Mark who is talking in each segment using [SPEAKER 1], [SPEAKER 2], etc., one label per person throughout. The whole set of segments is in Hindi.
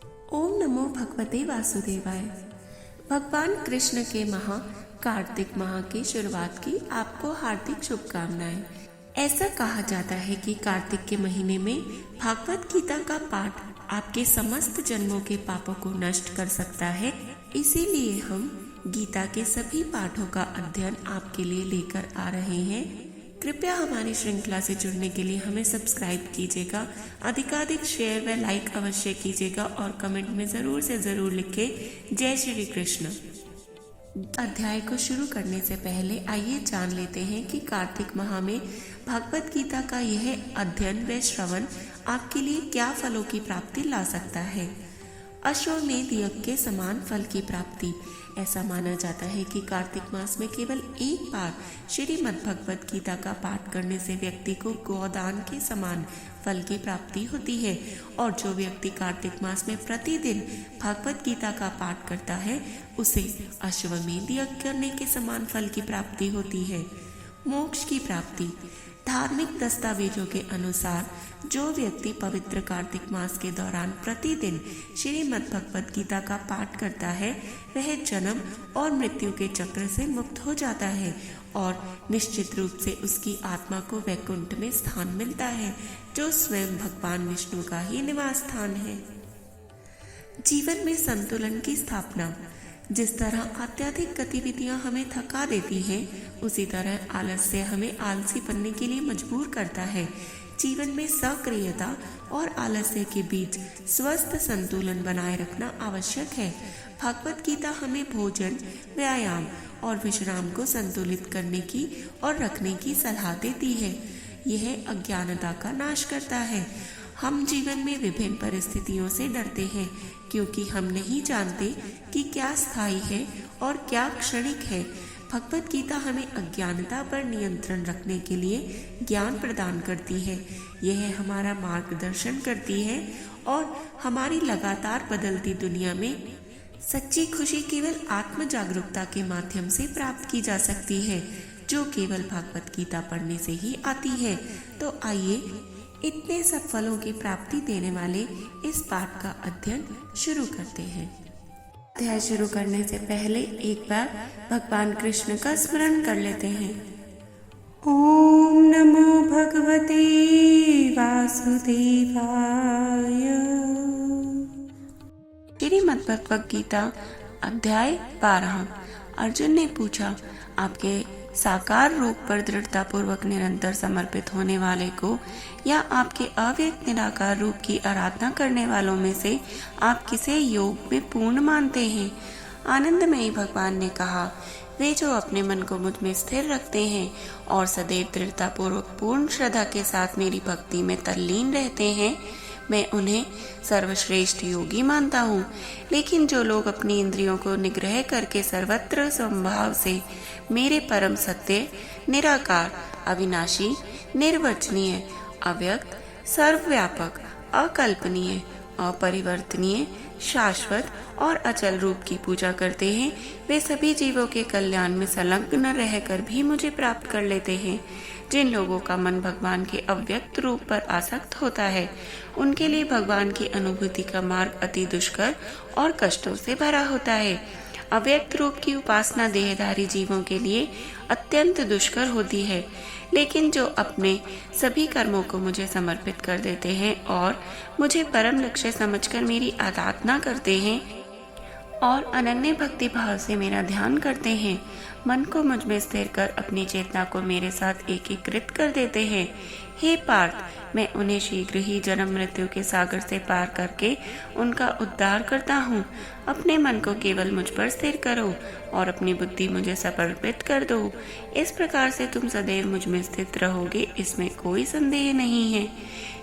[SPEAKER 1] ओम नमो भगवते वासुदेवाय। भगवान कृष्ण के कार्तिक माह की शुरुआत की आपको हार्दिक शुभकामनाएं। ऐसा कहा जाता है कि कार्तिक के महीने में भागवत गीता का पाठ आपके समस्त जन्मों के पापों को नष्ट कर सकता है। इसीलिए हम गीता के सभी पाठों का अध्ययन आपके लिए लेकर आ रहे हैं। कृपया हमारी श्रृंखला से जुड़ने के लिए हमें सब्सक्राइब कीजिएगा, अधिकाधिक शेयर व लाइक अवश्य कीजिएगा और कमेंट में ज़रूर से ज़रूर लिखें जय श्री कृष्ण। अध्याय को शुरू करने से पहले आइए जान लेते हैं कि कार्तिक माह में भगवत गीता का यह अध्ययन व श्रवण आपके लिए क्या फलों की प्राप्ति ला सकता है। अश्वमेध यज्ञ के समान फल की प्राप्ति। ऐसा माना जाता है कि कार्तिक मास में केवल एक बार श्रीमद् भगवत गीता का पाठ करने से व्यक्ति को गोदान के समान फल की प्राप्ति होती है और जो व्यक्ति कार्तिक मास में प्रतिदिन भगवत गीता का पाठ करता है उसे अश्वमेध यज्ञ करने के समान फल की प्राप्ति होती है। मोक्ष की प्राप्ति। धार्मिक दस्तावेजों के अनुसार जो व्यक्ति पवित्र कार्तिक मास के दौरान प्रतिदिन श्रीमद् भगवत गीता का पाठ करता है वह जन्म और मृत्यु के चक्र से मुक्त हो जाता है और निश्चित रूप से उसकी आत्मा को वैकुंठ में स्थान मिलता है जो स्वयं भगवान विष्णु का ही निवास स्थान है। जीवन में संतुलन की स्थापना। जिस तरह अत्यधिक गतिविधियां हमें थका देती हैं, उसी तरह आलस्य हमें आलसी बनने के लिए मजबूर करता है। जीवन में सक्रियता और आलस्य के बीच स्वस्थ संतुलन बनाए रखना आवश्यक है। भगवत गीता हमें भोजन, व्यायाम और विश्राम को संतुलित करने की और रखने की सलाह देती है। यह अज्ञानता का नाश करता है। हम जीवन में विभिन्न परिस्थितियों से डरते हैं क्योंकि हम नहीं जानते कि क्या स्थायी है और क्या क्षणिक है। भगवत गीता हमें अज्ञानता पर नियंत्रण रखने के लिए ज्ञान प्रदान करती है। यह हमारा मार्गदर्शन करती है और हमारी लगातार बदलती दुनिया में सच्ची खुशी केवल आत्म जागरूकता के माध्यम से प्राप्त की जा सकती है जो केवल भगवत गीता पढ़ने से ही आती है। तो आइए इतने सब फलों की प्राप्ति देने वाले इस पाठ का अध्ययन शुरू करते हैं। अध्याय शुरू करने से पहले एक बार भगवान कृष्ण का स्मरण कर लेते हैं। ओम नमो भगवते वासुदेवाय। श्रीमद् भगवत गीता अध्याय 12। अर्जुन ने पूछा, आपके साकार रूप पर दृढ़ता पूर्वक निरंतर समर्पित होने वाले को या आपके अव्यक्त निराकार रूप की आराधना करने वालों में से आप किसे योग में पूर्ण मानते हैं? आनंदमयी भगवान ने कहा, वे जो अपने मन को मुझ में स्थिर रखते हैं और सदैव दृढ़ता पूर्वक पूर्ण श्रद्धा के साथ मेरी भक्ति में तल्लीन रहते हैं, मैं उन्हें सर्वश्रेष्ठ योगी मानता हूँ। लेकिन जो लोग अपनी इंद्रियों को निग्रह करके सर्वत्र स्वभाव से मेरे परम सत्य, निराकार, अविनाशी, निर्वचनीय, अव्यक्त, सर्वव्यापक, अकल्पनीय, अपरिवर्तनीय, शाश्वत और अचल रूप की पूजा करते हैं, वे सभी जीवों के कल्याण में संलग्न रहकर भी मुझे प्राप्त कर लेते हैं। जिन लोगों का मन भगवान के अव्यक्त रूप पर आसक्त होता है, उनके लिए भगवान की अनुभूति का मार्ग अति दुष्कर और कष्टों से भरा होता है। अव्यक्त रूप की उपासना देहधारी जीवों के लिए अत्यंत दुष्कर होती है, लेकिन जो अपने सभी कर्मों को मुझे समर्पित कर देते हैं और मुझे परम लक्ष्य समझकर मेरी आराधना करते हैं और अनन्य भक्ति भाव से मेरा ध्यान करते हैं, मन को मुझ में स्थिर कर अपनी चेतना को मेरे साथ एकीकृत कर देते हैं, हे पार्थ, मैं उन्हें शीघ्र ही जन्म मृत्यु के सागर से पार करके उनका उद्धार करता हूँ। अपने मन को केवल मुझ पर स्थिर करो और अपनी बुद्धि मुझे समर्पित कर दो। इस प्रकार से तुम सदैव मुझ में स्थित रहोगे, इसमें कोई संदेह नहीं है।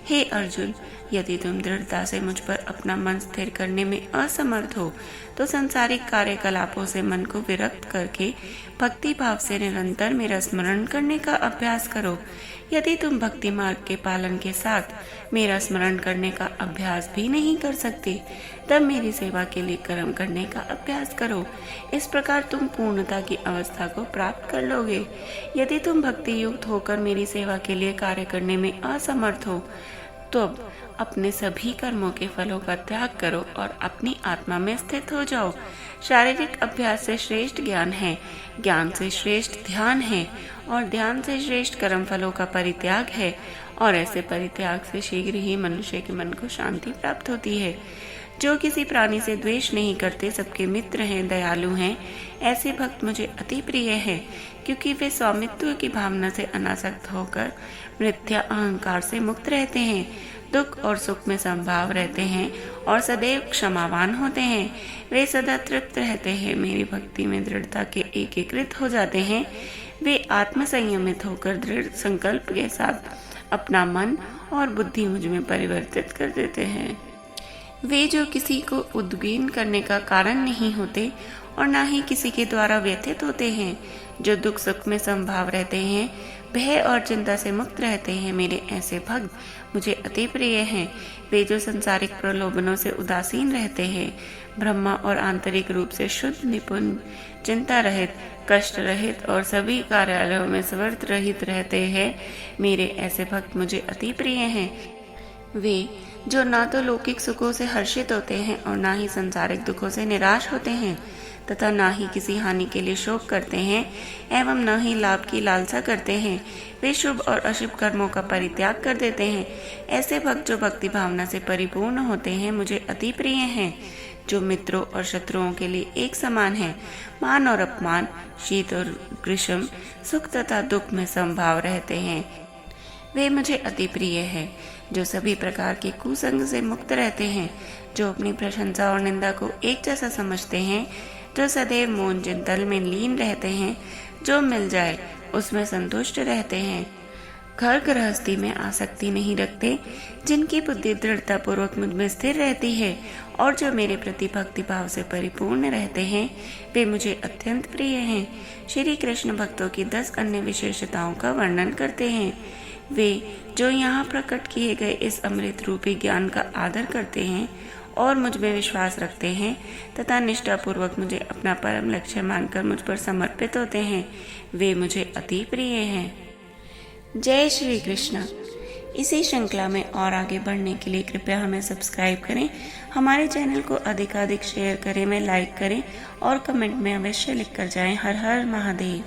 [SPEAKER 1] हे अर्जुन, यदि तुम दृढ़ता से मुझ पर अपना मन स्थिर करने में असमर्थ हो तो सांसारिक कार्यकलापों से मन को विरक्त करके भक्ति भाव से निरंतर मेरा स्मरण करने का अभ्यास करो। यदि तुम भक्ति मार्ग के पालन के साथ मेरा स्मरण करने का अभ्यास भी नहीं कर सकते, तब मेरी सेवा के लिए कर्म करने का अभ्यास करो। इस प्रकार तुम पूर्णता की अवस्था को प्राप्त कर लोगे। यदि तुम भक्ति युक्त होकर मेरी सेवा के लिए कार्य करने में असमर्थ हो तो अपने सभी कर्मों के फलों का त्याग करो और अपनी आत्मा में स्थित हो जाओ। शारीरिक अभ्यास से श्रेष्ठ ज्ञान है, ज्ञान से श्रेष्ठ ध्यान है और ध्यान से श्रेष्ठ कर्म फलों का परित्याग है। और ऐसे परित्याग से शीघ्र ही मनुष्य के मन को शांति प्राप्त होती है। जो किसी प्राणी से द्वेष नहीं करते, सबके मित्र हैं, दयालु हैं, ऐसे भक्त मुझे अति प्रिय हैं, क्योंकि वे स्वामित्व की भावना से अनासक्त होकर मिथ्या अहंकार से मुक्त रहते हैं, दुख और सुख में समभाव रहते हैं और सदैव क्षमावान होते हैं। वे सदा तृप्त रहते हैं, मेरी भक्ति में दृढ़ता के एकीकृत हो जाते हैं। वे आत्म संयमित होकर दृढ़ संकल्प के साथ अपना मन और बुद्धि मुझ में परिवर्तित कर देते हैं। वे जो किसी को उद्विग्न करने का कारण नहीं होते और न ही किसी के द्वारा व्यथित होते हैं, जो दुख सुख में समभाव रहते हैं, भय और चिंता से मुक्त रहते हैं, मेरे ऐसे भक्त मुझे अति प्रिय हैं। वे जो संसारिक प्रलोभनों से उदासीन रहते हैं, ब्रह्मा और आंतरिक रूप से शुद्ध, निपुण, चिंता रहित, कष्ट रहित और सभी कार्यालयों में स्वार्थ रहित रहते हैं, मेरे ऐसे भक्त मुझे अति प्रिय हैं। वे जो ना तो लौकिक सुखों से हर्षित होते हैं और ना ही संसारिक दुखों से निराश होते हैं, तथा ना ही किसी हानि के लिए शोक करते हैं एवं न ही लाभ की लालसा करते हैं, वे शुभ और अशुभ कर्मों का परित्याग कर देते हैं। ऐसे भक्त जो भक्ति भावना से परिपूर्ण होते हैं, मुझे अति प्रिय हैं। जो मित्रों और शत्रुओं के लिए एक समान है, मान और अपमान, शीत और ग्रीष्म, सुख तथा दुख में समभाव रहते हैं, वे मुझे अति प्रिय हैं। जो सभी प्रकार के कुसंग से मुक्त रहते हैं, जो अपनी प्रशंसा और निंदा को एक जैसा समझते हैं, जो सदैव मौन चिंतन में लीन रहते हैं, जो मिल जाए उसमें संतुष्ट रहते हैं, घर गृहस्थी में आसक्ति नहीं रखते, जिनकी बुद्धि दृढ़ता पूर्वक मुझ में स्थिर रहती है और जो मेरे प्रति भक्ति भाव से परिपूर्ण रहते हैं, वे मुझे अत्यंत प्रिय हैं। श्री कृष्ण भक्तों की 10 अन्य विशेषताओं का वर्णन करते हैं। वे जो यहाँ प्रकट किए गए इस अमृत रूपी ज्ञान का आदर करते हैं और मुझ में विश्वास रखते हैं तथा निष्ठापूर्वक मुझे अपना परम लक्ष्य मानकर मुझ पर समर्पित होते हैं, वे मुझे अति प्रिय हैं। जय श्री कृष्ण। इसी श्रृंखला में और आगे बढ़ने के लिए कृपया हमें सब्सक्राइब करें, हमारे चैनल को अधिकाधिक शेयर करें, में लाइक करें और कमेंट में अवश्य लिख कर जाएं। हर हर महादेव।